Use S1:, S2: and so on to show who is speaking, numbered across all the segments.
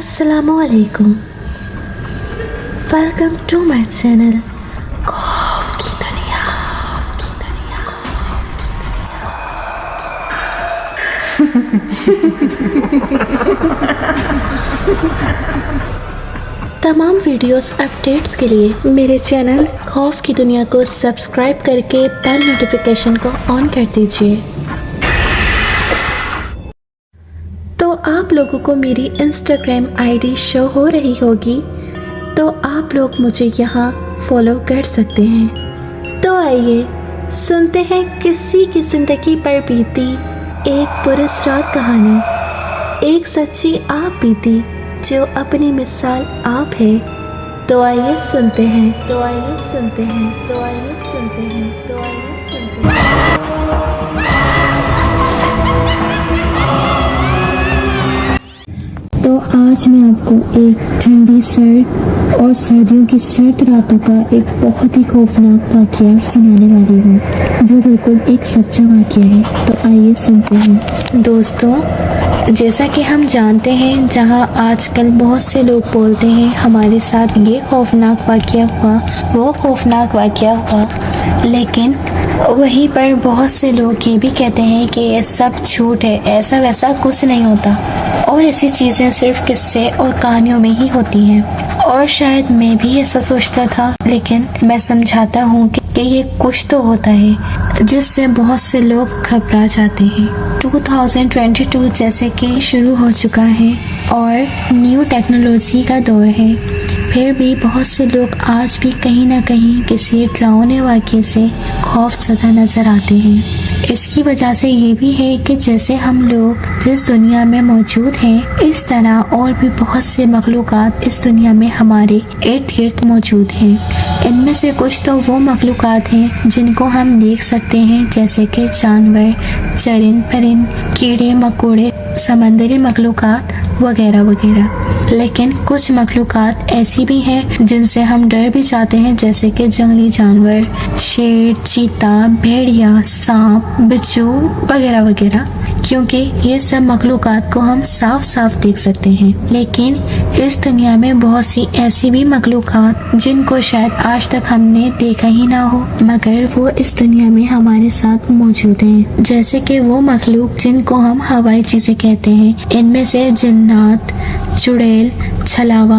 S1: अस्सलामुअलैकुम। Welcome to my channel खौफ की दुनिया। तमाम वीडियोस अपडेट्स के लिए मेरे चैनल खौफ की दुनिया को सब्सक्राइब करके बेल नोटिफिकेशन को ऑन कर दीजिए। तो आप लोगों को मेरी इंस्टाग्राम आईडी शो हो रही होगी, तो आप लोग मुझे यहाँ फॉलो कर सकते हैं। तो आइए सुनते हैं किसी की ज़िंदगी पर बीती एक पुरस्कार कहानी। एक सच्ची आप बीती जो अपनी मिसाल आप है। तो आइए सुनते हैं, तो आइए सुनते हैं, तो आइए सुनते हैं, तो आइए सुनते हैं।
S2: तो आज मैं आपको एक ठंडी सर्द और सर्दियों की सर्द रातों का एक बहुत ही खौफनाक वाक़या सुनाने वाली हूँ, जो बिल्कुल एक सच्चा वाक़या है। तो आइए सुनते हैं।
S1: दोस्तों, जैसा कि हम जानते हैं, जहां आजकल बहुत से लोग बोलते हैं हमारे साथ ये खौफनाक वाक़या हुआ, वो खौफनाक वाक़या हुआ, लेकिन वहीं पर बहुत से लोग ये भी कहते हैं कि ये सब झूठ है, ऐसा वैसा कुछ नहीं होता और ऐसी चीज़ें सिर्फ किस्से और कहानियों में ही होती हैं। और शायद मैं भी ऐसा सोचता था, लेकिन मैं समझाता हूँ कि ये कुछ तो होता है जिससे बहुत से लोग घबरा जाते हैं। 2022 जैसे कि शुरू हो चुका है और न्यू टेक्नोलॉजी का दौर है, फिर भी बहुत से लोग आज भी कहीं ना कहीं किसी डरावने वाक़ये से खौफज़दा नज़र आते हैं। इसकी वजह से ये भी है कि जैसे हम लोग जिस दुनिया में मौजूद हैं, इस तरह और भी बहुत से मखलूक़ात इस दुनिया में हमारे इर्द गिर्द मौजूद हैं। इनमें से कुछ तो वो मखलूक़ात हैं जिनको हम देख सकते हैं, जैसे कि जानवर, चरिंद परिंद, कीड़े मकोड़े, समंदरी मखलूक़ात वगैरह वगैरह। लेकिन कुछ मखलूक़ात ऐसी भी हैं जिनसे हम डर भी जाते हैं, जैसे कि जंगली जानवर, शेर, चीता, भेड़िया, सांप, बिच्छू वगैरह वगैरह, क्योंकि ये सब मखलूक़ात को हम साफ साफ देख सकते हैं। लेकिन इस दुनिया में बहुत सी ऐसी भी मखलूक़ात जिनको शायद आज तक हमने देखा ही ना हो, मगर वो इस दुनिया में हमारे साथ मौजूद हैं। जैसे कि वो मखलूक जिनको हम हवाई चीज़ें कहते हैं, इनमें से जिन्नात, चुड़ैल, छलावा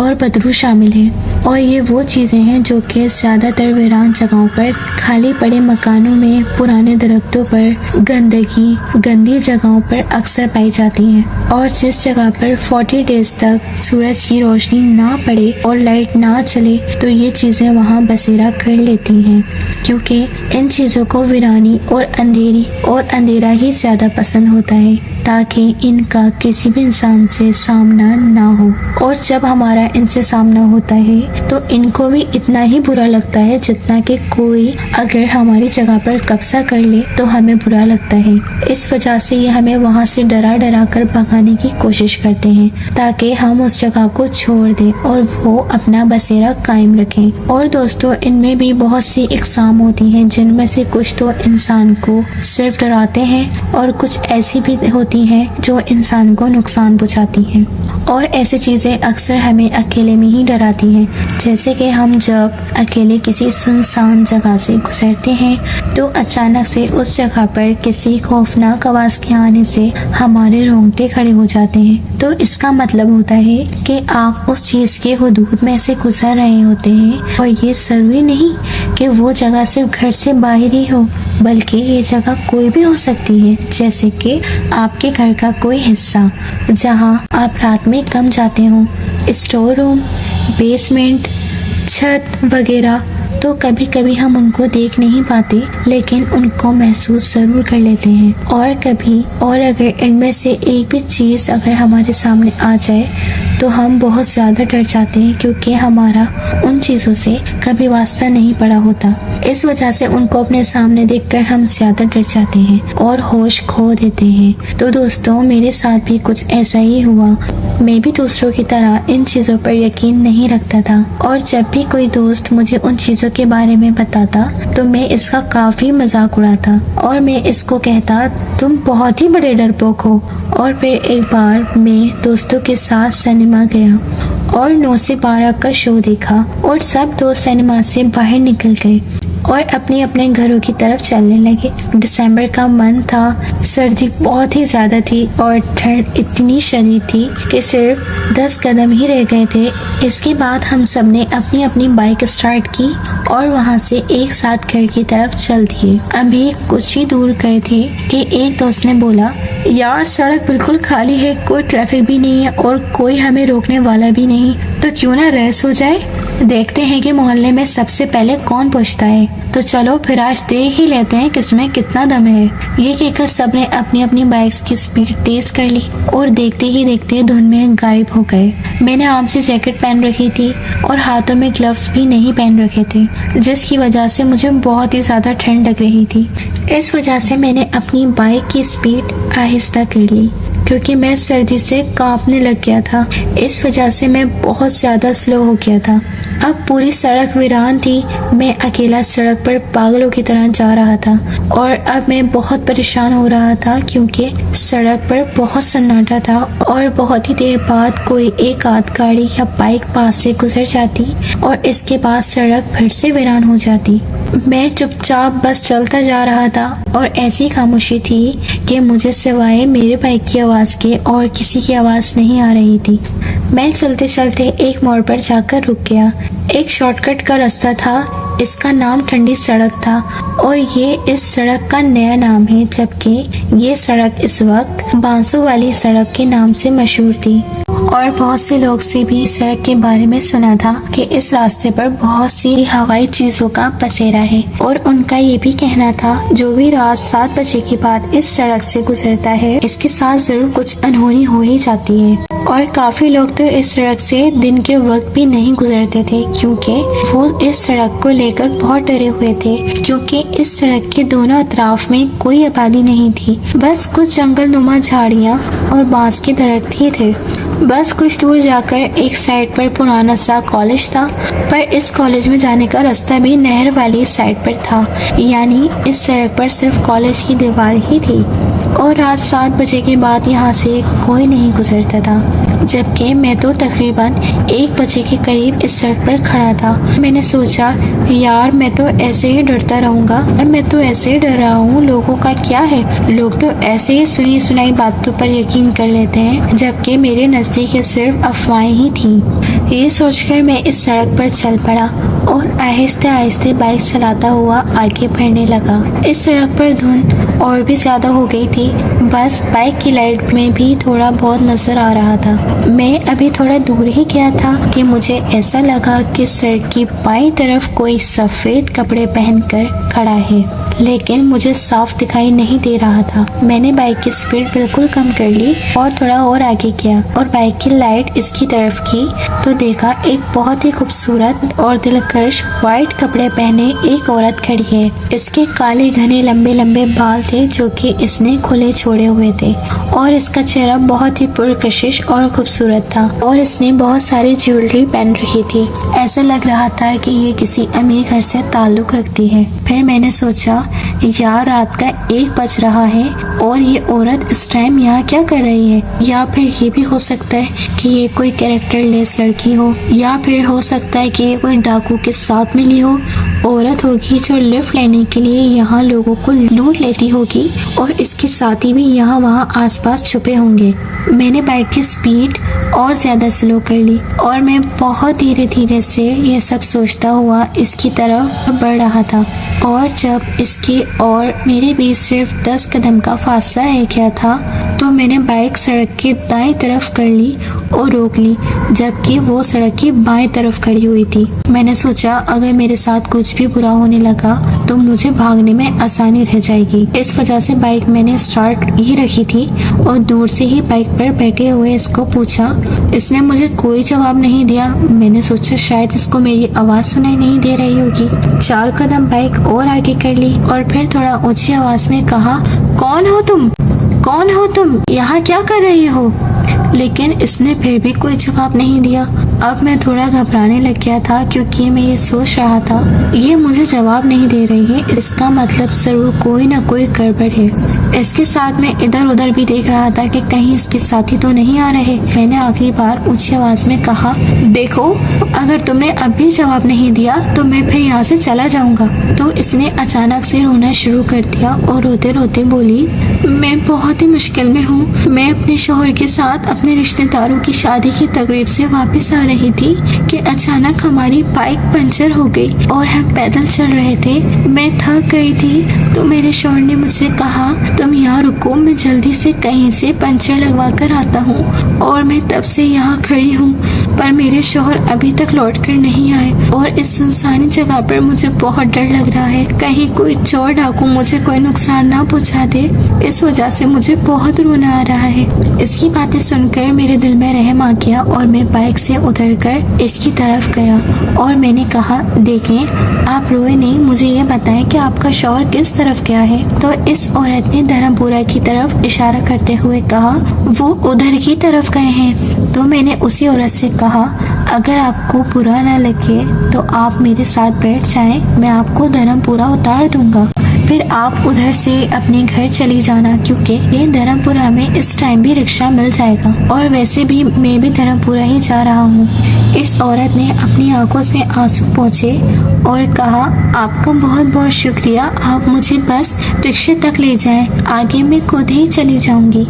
S1: और बदरू शामिल हैं। और ये वो चीज़ें हैं जो कि ज़्यादातर वीरान जगहों पर, खाली पड़े मकानों में, पुराने दरख्तों पर, गंदी जगहों पर अक्सर पाई जाती हैं। और जिस जगह पर 40 डेज तक सूरज की रोशनी ना पड़े और लाइट ना चले, तो ये चीज़ें वहाँ बसेरा कर लेती हैं, क्योंकि इन चीज़ों को वीरानी और अंधेरा ही ज़्यादा पसंद होता है, ताकि इनका किसी भी इंसान से सामना ना हो। और जब हमारा इनसे सामना होता है तो इनको भी इतना ही बुरा लगता है जितना कि कोई अगर हमारी जगह पर कब्जा कर ले तो हमें बुरा लगता है। इस वजह से ये हमें वहाँ से डरा कर भगाने की कोशिश करते हैं, ताकि हम उस जगह को छोड़ दें और वो अपना बसेरा कायम रखें। और दोस्तों, इनमें भी बहुत सी इकसाम होती हैं, जिनमें से कुछ तो इंसान को सिर्फ डराते हैं और कुछ ऐसी भी होती हैं जो इंसान को नुकसान पहुँचाती हैं। और ऐसी चीज़ें अक्सर हमें अकेले में ही डराती हैं, जैसे कि हम जब अकेले किसी सुनसान जगह से गुजरते हैं तो अचानक से उस जगह पर किसी खौफनाक आवाज़ के आने से हमारे रोंगटे खड़े हो जाते हैं। तो इसका मतलब होता है कि आप उस चीज़ के हुदूद में से गुजर रहे होते हैं, और ये ज़रूरी नहीं कि वो जगह सिर्फ घर से बाहर ही हो, बल्कि ये जगह कोई भी हो सकती है, जैसे कि आपके घर का कोई हिस्सा जहाँ आप रात में कम जाते हो, स्टोर रूम, बेसमेंट, छत वगैरह। तो कभी कभी हम उनको देख नहीं पाते, लेकिन उनको महसूस ज़रूर कर लेते हैं। और अगर इनमें से एक भी चीज़ अगर हमारे सामने आ जाए तो हम बहुत ज़्यादा डर जाते हैं, क्योंकि हमारा उन चीज़ों से कभी वास्ता नहीं पड़ा होता। इस वजह से उनको अपने सामने देखकर हम ज़्यादा डर जाते हैं और होश खो देते हैं। तो दोस्तों, मेरे साथ भी कुछ ऐसा ही हुआ। मैं भी दूसरों की तरह इन चीज़ों पर यकीन नहीं रखता था, और जब भी कोई दोस्त मुझे उन चीज़ों के बारे में बताता तो मैं इसका काफ़ी मजाक उड़ाता और मैं इसको कहता, तुम बहुत ही बड़े डरपोक हो। और फिर एक बार मैं दोस्तों के साथ सिनेमा गया और 9 से 12 का शो देखा, और सब दोस्त सिनेमा से बाहर निकल गए और अपने अपने घरों की तरफ चलने लगे। दिसंबर का मंथ था, सर्दी बहुत ही ज़्यादा थी और ठंड इतनी शदीद थी कि सिर्फ 10 कदम ही रह गए थे। इसके बाद हम सब ने अपनी अपनी बाइक स्टार्ट की और वहाँ से एक साथ घर की तरफ चल दिए। अभी कुछ ही दूर गए थे कि एक दोस्त ने बोला, यार सड़क बिल्कुल खाली है, कोई ट्रैफिक भी नहीं है और कोई हमें रोकने वाला भी नहीं, तो क्यों ना रेस हो जाए, देखते हैं कि मोहल्ले में सबसे पहले कौन पहुंचता है। तो चलो फिर आज देख ही लेते हैं किसमें कितना दम है। ये कहकर सबने अपनी अपनी बाइक्स की स्पीड तेज कर ली और देखते ही देखते धुंध में गायब हो गए। मैंने आम से जैकेट पहन रखी थी और हाथों में ग्लव्स भी नहीं पहन रखे थे, जिसकी वजह से मुझे बहुत ही ज्यादा ठंड लग रही थी। इस वजह से मैंने अपनी बाइक की स्पीड आहिस्ता कर ली, क्योंकि मैं सर्दी से कांपने लग गया था। इस वजह से मैं बहुत ज्यादा स्लो हो गया था। अब पूरी सड़क वीरान थी, मैं अकेला सड़क पर पागलों की तरह जा रहा था और अब मैं बहुत परेशान हो रहा था, क्योंकि सड़क पर बहुत सन्नाटा था और बहुत ही देर बाद कोई एक आध गाड़ी या बाइक पास से गुजर जाती और इसके बाद सड़क फिर से वीरान हो जाती। मैं चुपचाप बस चलता जा रहा था और ऐसी खामोशी थी कि मुझे सिवाय मेरे बाइक की आवाज़ के और किसी की आवाज़ नहीं आ रही थी। मैं चलते चलते एक मोड़ पर जाकर रुक गया। एक शॉर्टकट का रास्ता था, इसका नाम ठंडी सड़क था और ये इस सड़क का नया नाम है, जबकि ये सड़क इस वक्त बांसों वाली सड़क के नाम से मशहूर थी। और बहुत से लोग से भी इस सड़क के बारे में सुना था कि इस रास्ते पर बहुत सी हवाई चीजों का बसेरा है, और उनका ये भी कहना था जो भी रात 7 बजे के बाद इस सड़क से गुजरता है इसके साथ जरूर कुछ अनहोनी हो ही जाती है। और काफी लोग तो इस सड़क से दिन के वक्त भी नहीं गुजरते थे, क्योंकि वो इस सड़क को लेकर बहुत डरे हुए थे, क्योंकि इस सड़क के दोनों अतराफ में कोई आबादी नहीं थी, बस कुछ जंगल नुमा झाड़ियाँ और बांस के दरख्त ही थे। बस कुछ दूर जाकर एक साइड पर पुराना सा कॉलेज था, पर इस कॉलेज में जाने का रास्ता भी नहर वाली साइड पर था, यानी इस सड़क पर सिर्फ कॉलेज की दीवार ही थी। और रात 7 बजे के बाद यहाँ से कोई नहीं गुजरता था, जबकि मैं तो तकरीबन 1 बजे के करीब इस सड़क पर खड़ा था। मैंने सोचा, यार मैं तो ऐसे ही डरता रहूंगा और मैं तो ऐसे ही डर रहा हूँ, लोगों का क्या है, लोग तो ऐसे ही सुनी सुनाई बातों पर यकीन कर लेते हैं, जबकि मेरे नजदीक ये सिर्फ अफवाहें ही थी। ये सोचकर मैं इस सड़क पर चल पड़ा और आहिस्ते आहिस्ते बाइक चलाता हुआ आगे बढ़ने लगा। इस सड़क पर धुंध और भी ज्यादा हो गई थी, बस बाइक की लाइट में भी थोड़ा बहुत नजर आ रहा था। मैं अभी थोड़ा दूर ही गया था कि मुझे ऐसा लगा कि सड़क की बाईं तरफ कोई सफेद कपड़े पहनकर खड़ा है, लेकिन मुझे साफ दिखाई नहीं दे रहा था। मैंने बाइक की स्पीड बिल्कुल कम कर ली और थोड़ा और आगे किया और बाइक की लाइट इसकी तरफ की तो देखा एक बहुत ही खूबसूरत और दिलकश व्हाइट कपड़े पहने एक औरत खड़ी है। इसके काले घने लंबे लंबे बाल थे जो कि इसने खुले छोड़े हुए थे और इसका चेहरा बहुत ही पुरकशिश और खूबसूरत था और इसने बहुत सारी ज्वेलरी पहन रखी थी। ऐसा लग रहा था कि ये किसी अमीर घर से ताल्लुक रखती है। फिर मैंने सोचा, यार रात का 1 बज रहा है और ये औरत इस टाइम यहाँ क्या कर रही है, या फिर ये भी हो सकता है कि ये कोई कैरेक्टर लेस लड़की हो, या फिर हो सकता है कि ये कोई डाकू के साथ मिली हो औरत होगी जो लिफ्ट लेने के लिए यहाँ लोगों को लूट लेती होगी और इसके साथी भी यहाँ वहाँ आसपास छुपे होंगे। मैंने बाइक की स्पीड और ज्यादा स्लो कर ली और मैं बहुत धीरे धीरे से ये सब सोचता हुआ इसकी तरफ बढ़ रहा था। और जब इसके और मेरे बीच सिर्फ 10 कदम का फासला रह गया था तो मैंने बाइक सड़क के दाएं तरफ कर ली और रोक ली, जबकि वो सड़क की बाएं तरफ खड़ी हुई थी। मैंने सोचा अगर मेरे साथ कुछ भी बुरा होने लगा तो मुझे भागने में आसानी रह जाएगी। इस वजह से बाइक मैंने स्टार्ट ही रखी थी और दूर से ही बाइक पर बैठे हुए इसको पूछा। इसने मुझे कोई जवाब नहीं दिया। मैंने सोचा शायद इसको मेरी आवाज सुनाई नहीं दे रही होगी। 4 कदम बाइक और आगे कर ली और फिर थोड़ा ऊंची आवाज में कहा, कौन हो तुम? कौन हो तुम? यहाँ क्या कर रही हो? लेकिन इसने फिर भी कोई जवाब नहीं दिया। अब मैं थोड़ा घबराने लग गया था क्योंकि मैं ये सोच रहा था ये मुझे जवाब नहीं दे रही है, इसका मतलब जरूर कोई ना कोई गड़बड़ है। इसके साथ मैं इधर उधर भी देख रहा था कि कहीं इसके साथी तो नहीं आ रहे। मैंने आखिरी बार ऊंची आवाज में कहा, देखो अगर तुमने अभी जवाब नहीं दिया तो मैं फिर यहाँ से चला जाऊंगा। तो इसने अचानक से रोना शुरू कर दिया और रोते रोते बोली, मैं बहुत ही मुश्किल में हूँ। मैं अपने शौहर के साथ अपने रिश्तेदारों की शादी की तकरीब से वापस आ रही थी कि अचानक हमारी बाइक पंचर हो गई और हम पैदल चल रहे थे। मैं थक गई थी तो मेरे शौहर ने मुझसे कहा, तुम यहाँ रुको, मैं जल्दी से कहीं से पंचर लगवा कर आता हूँ। और मैं तब से यहाँ खड़ी हूँ, पर मेरे शौहर अभी तक लौट कर नहीं आए और इस सुनसान जगह पर मुझे बहुत डर लग रहा है, कहीं कोई चोर डाकू मुझे कोई नुकसान ना पहुँचा दे। इस वजह से मुझे बहुत रोना आ रहा है। इसकी बातें सुनकर मेरे दिल में रहम आ गया और मैं बाइक से उतरकर इसकी तरफ गया और मैंने कहा, देखें आप रोए नहीं, मुझे ये बताएं कि आपका शौहर किस तरफ गया है। तो इस औरत ने धर्मपुरा की तरफ इशारा करते हुए कहा, वो उधर की तरफ गए हैं। तो मैंने उसी औरत से कहा, अगर आपको बुरा न लगे तो आप मेरे साथ बैठ जाएं, मैं आपको धर्मपुरा उतार दूंगा, फिर आप उधर से अपने घर चली जाना, क्योंकि ये धर्मपुरा में इस टाइम भी रिक्शा मिल जाएगा और वैसे भी मैं भी धर्मपुरा ही जा रहा हूँ। इस औरत ने अपनी आंखों से आंसू पोंछे और कहा, आपका बहुत बहुत शुक्रिया, आप मुझे बस रिक्शे तक ले जाएं, आगे मैं खुद ही चली जाऊंगी।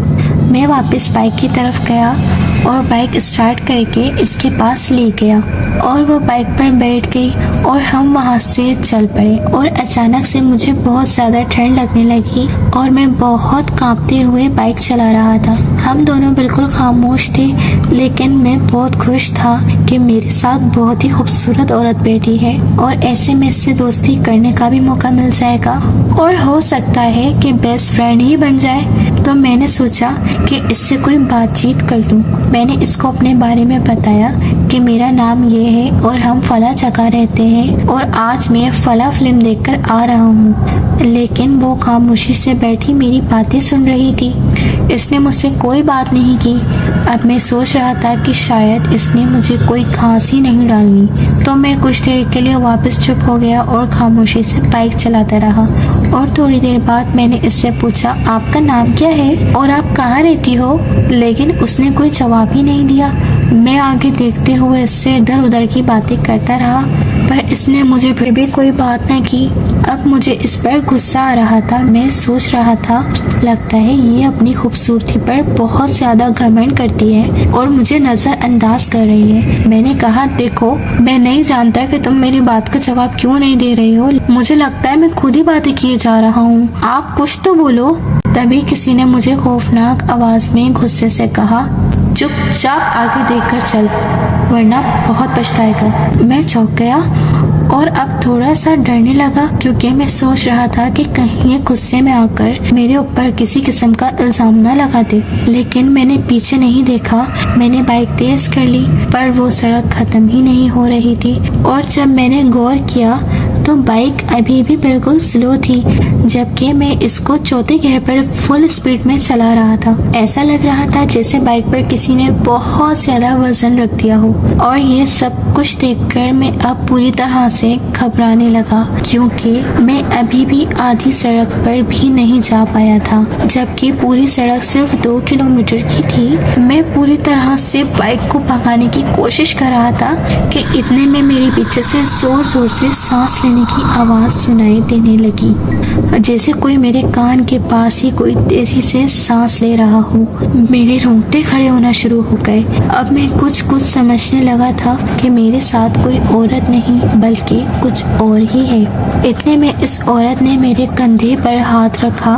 S1: मैं वापस बाइक की तरफ गया और बाइक स्टार्ट करके इसके पास ले गया और वो बाइक पर बैठ गई और हम वहाँ से चल पड़े। और अचानक से मुझे बहुत ज़्यादा ठंड लगने लगी और मैं बहुत कांपते हुए बाइक चला रहा था। हम दोनों बिल्कुल खामोश थे, लेकिन मैं बहुत खुश था कि मेरे साथ बहुत ही खूबसूरत औरत बैठी है और ऐसे में इससे दोस्ती करने का भी मौका मिल जाएगा और हो सकता है कि बेस्ट फ्रेंड ही बन जाए। तो मैंने सोचा कि इससे कोई बातचीत कर लूं। मैंने इसको अपने बारे में बताया कि मेरा नाम ये है और हम फला जगह रहते हैं और आज मैं फला फिल्म देखकर आ रहा हूँ। लेकिन वो खामोशी से बैठी मेरी बातें सुन रही थी। इसने मुझसे कोई बात नहीं की। अब मैं सोच रहा था कि शायद इसने मुझे कोई घास ही नहीं डालनी। तो मैं कुछ देर के लिए वापस चुप हो गया और खामोशी से बाइक चलाता रहा। और थोड़ी देर बाद मैंने इससे पूछा, आपका नाम क्या है और आप कहाँ रहती हो? लेकिन उसने कोई जवाब ही नहीं दिया। मैं आगे देखते हुए इससे इधर उधर की बातें करता रहा, पर इसने मुझे फिर भी कोई बात न की। अब मुझे इस पर गुस्सा आ रहा था। मैं सोच रहा था, लगता है ये अपनी खूबसूरती पर बहुत ज्यादा घमंड करती है और मुझे नजरअंदाज कर रही है। मैंने कहा, देखो मैं नहीं जानता कि तुम मेरी बात का जवाब क्यों नहीं दे रही हो। मुझे लगता है मैं खुद ही बातें किए जा रहा हूँ, आप कुछ तो बोलो। तभी किसी ने मुझे खौफनाक आवाज में गुस्से से कहा, चुपचाप आगे देखकर चल, वरना बहुत पछताएगा। मैं चौंक गया और अब थोड़ा सा डरने लगा, क्योंकि मैं सोच रहा था कि कहीं ये गुस्से में आकर मेरे ऊपर किसी किस्म का इल्जाम न लगा दे। लेकिन मैंने पीछे नहीं देखा। मैंने बाइक तेज कर ली, पर वो सड़क खत्म ही नहीं हो रही थी। और जब मैंने गौर किया तो बाइक अभी भी बिल्कुल स्लो थी, जबकि मैं इसको चौथे गियर पर फुल स्पीड में चला रहा था। ऐसा लग रहा था जैसे बाइक पर किसी ने बहुत ज्यादा वजन रख दिया हो। और ये सब कुछ देखकर मैं अब पूरी तरह से घबराने लगा, क्योंकि मैं अभी भी आधी सड़क पर भी नहीं जा पाया था, जबकि पूरी सड़क सिर्फ 2 किलोमीटर की थी। मैं पूरी तरह से बाइक को भगाने की कोशिश कर रहा था कि इतने में मेरे पीछे से जोर जोर से सांस लेने की आवाज सुनाई देने लगी, जैसे कोई मेरे कान के पास ही कोई तेजी से सांस ले रहा हो। मेरे रोंगटे खड़े होना शुरू हो गए। अब मैं कुछ समझने लगा था कि मेरे साथ कोई औरत नहीं बल्कि कुछ और ही है। इतने में इस औरत ने मेरे कंधे पर हाथ रखा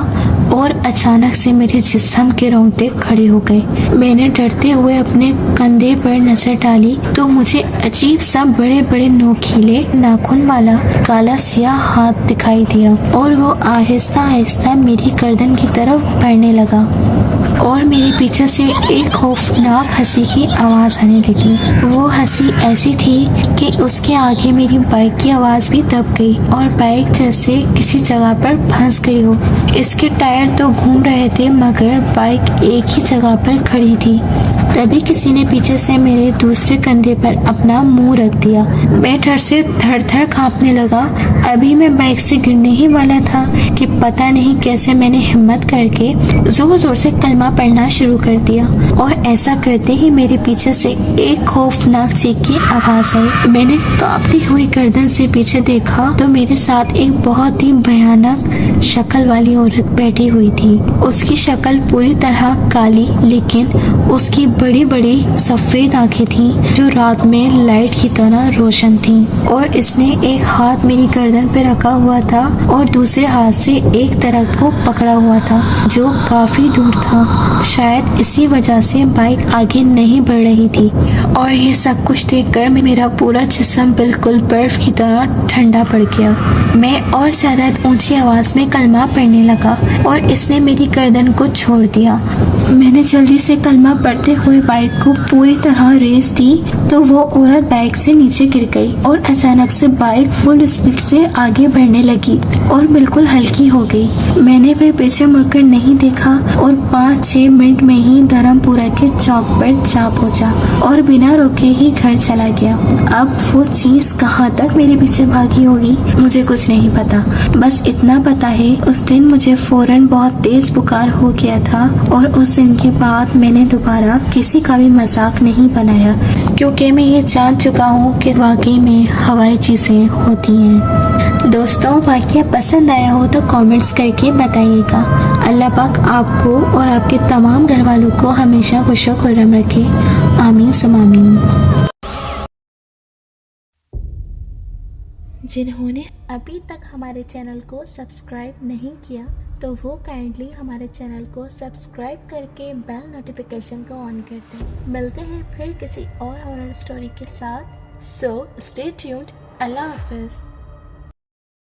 S1: और अचानक से मेरे जिस्म के रोंगटे खड़े हो गए। मैंने डरते हुए अपने कंधे पर नजर डाली तो मुझे अजीब सा बड़े बड़े नोकीले नाखून वाला काला सियाह हाथ दिखाई दिया और वो आहिस्ता आहिस्ता मेरी गर्दन की तरफ बढ़ने लगा और मेरे पीछे से एक खौफनाक हंसी की आवाज आने लगी। वो हंसी ऐसी थी कि उसके आगे मेरी बाइक की आवाज भी दब गई और बाइक जैसे किसी जगह पर फंस गई हो। इसके टायर तो घूम रहे थे मगर बाइक एक ही जगह पर खड़ी थी। तभी किसी ने पीछे से मेरे दूसरे कंधे पर अपना मुंह रख दिया। मैं डर से थर थर कांपने लगा। अभी मैं बाइक से गिरने ही वाला था कि पता नहीं कैसे मैंने हिम्मत करके जोर जोर से कलमा पढ़ना शुरू कर दिया और ऐसा करते ही मेरे पीछे से एक खौफनाक चीख की आवाज आई। मैंने कांपती हुई गर्दन से पीछे देखा तो मेरे साथ एक बहुत ही भयानक शक्ल वाली औरत बैठी हुई थी। उसकी शक्ल पूरी तरह काली लेकिन उसकी बड़ी बड़ी सफेद आंखें थी जो रात में लाइट की तरह रोशन थी और इसने एक हाथ मेरी गर्दन पे रखा हुआ था और दूसरे हाथ से एक दरख्त को पकड़ा हुआ था जो काफी दूर था। शायद इसी वजह से बाइक आगे नहीं बढ़ रही थी और ये सब कुछ देखकर मेरा पूरा जिस्म बिल्कुल बर्फ की तरह ठंडा पड़ गया। मैं और ज्यादा ऊंची आवाज में कलमा पढ़ने लगा और इसने मेरी गर्दन को छोड़ दिया। मैंने जल्दी से कलमा पढ़ते हुए बाइक को पूरी तरह रेस दी तो वो औरत बाइक से नीचे गिर गई और अचानक से बाइक फुल स्पीड से आगे बढ़ने लगी और बिल्कुल हल्की हो गई। मैंने फिर पीछे मुड़कर नहीं देखा और 5-6 मिनट में ही धर्मपुरा के चौक पर जा पहुंचा और बिना रोके ही घर चला गया। अब वो चीज कहाँ तक मेरे पीछे भागी होगी मुझे कुछ नहीं पता। बस इतना पता है उस दिन मुझे फौरन बहुत तेज बुखार हो गया था और उस दिन के बाद मैंने दोबारा किसी का भी मजाक नहीं बनाया क्योंकि मैं ये जान चुका हूँ कि वाकई में हवाई चीजें होती हैं। दोस्तों वाकया पसंद आया हो तो कमेंट्स करके बताइएगा। अल्लाह पाक आपको और आपके तमाम घर वालों को हमेशा खुशो खुर्रम रखे। आमीन सुम आमीन। जिन्होंने अभी तक हमारे चैनल को सब्सक्राइब नहीं किया तो वो काइंडली हमारे चैनल को सब्सक्राइब करके बेल नोटिफिकेशन को ऑन कर दें। मिलते हैं फिर किसी और हॉरर स्टोरी के साथ। So stay tuned. अल्लाह हाफिज़।